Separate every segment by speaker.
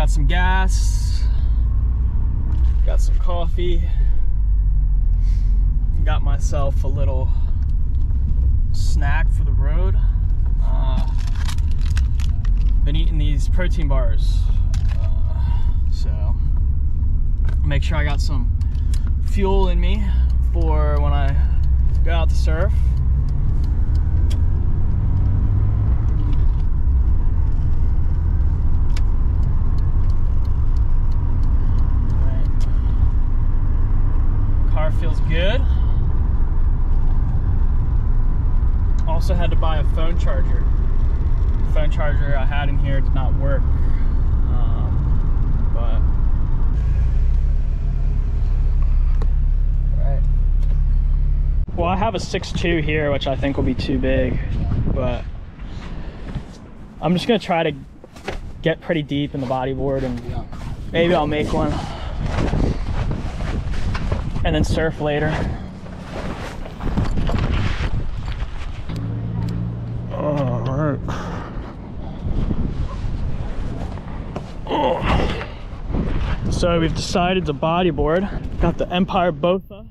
Speaker 1: got some gas, got some coffee, got myself a little snack for the road. Been eating these protein bars, so make sure I got some fuel in me for when I go out to surf. Car feels good. Also had to buy a phone charger. The phone charger I had in here did not work, but right. Well, I have a 6.2 here, which I think will be too big, but I'm just gonna try to get pretty deep in the bodyboard, and maybe I'll make one and then surf later. All right. So we've decided to bodyboard. Got the Empire Botha.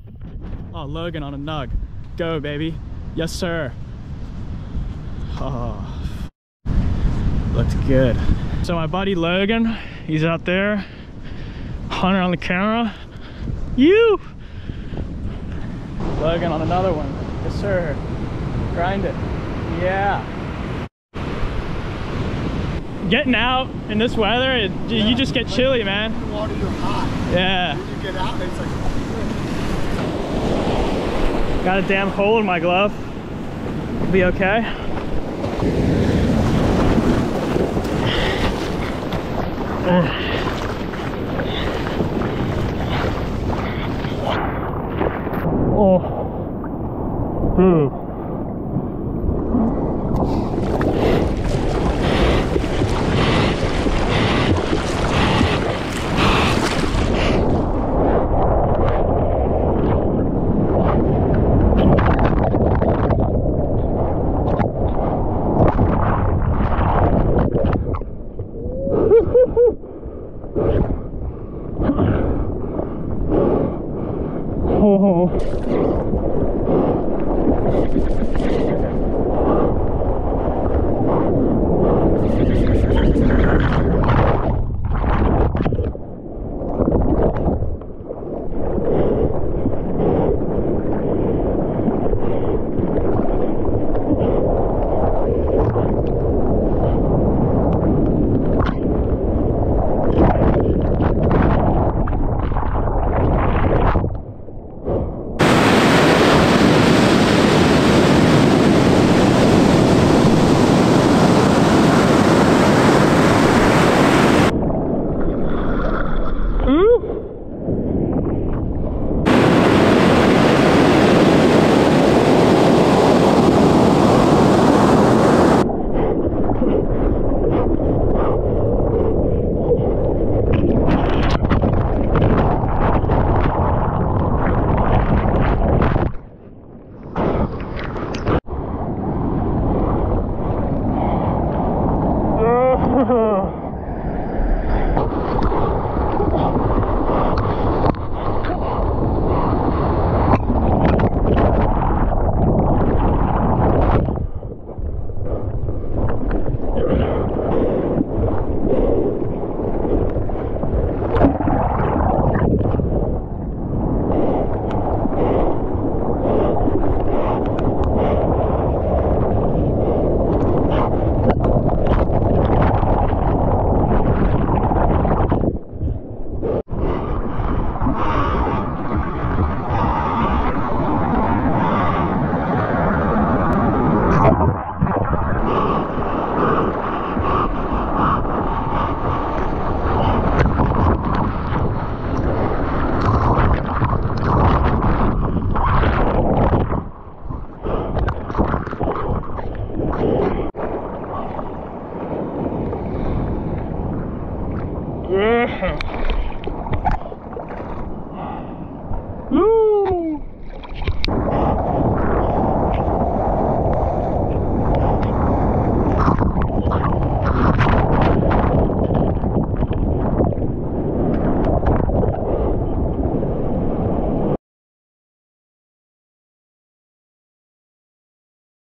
Speaker 1: Oh, Logan on a nug. Go, baby. Yes, sir. Oh, looks good. So my buddy Logan, he's out there. Hunter on the camera. You! Logan on another one. Yes, sir. Grind it. Yeah. Getting out in this weather, you just get chilly, man.
Speaker 2: In the water, you're hot.
Speaker 1: Yeah.
Speaker 2: When you get out, it's like...
Speaker 1: Got a damn hole in my glove. It'll be okay. Oh. Yeah. Woo!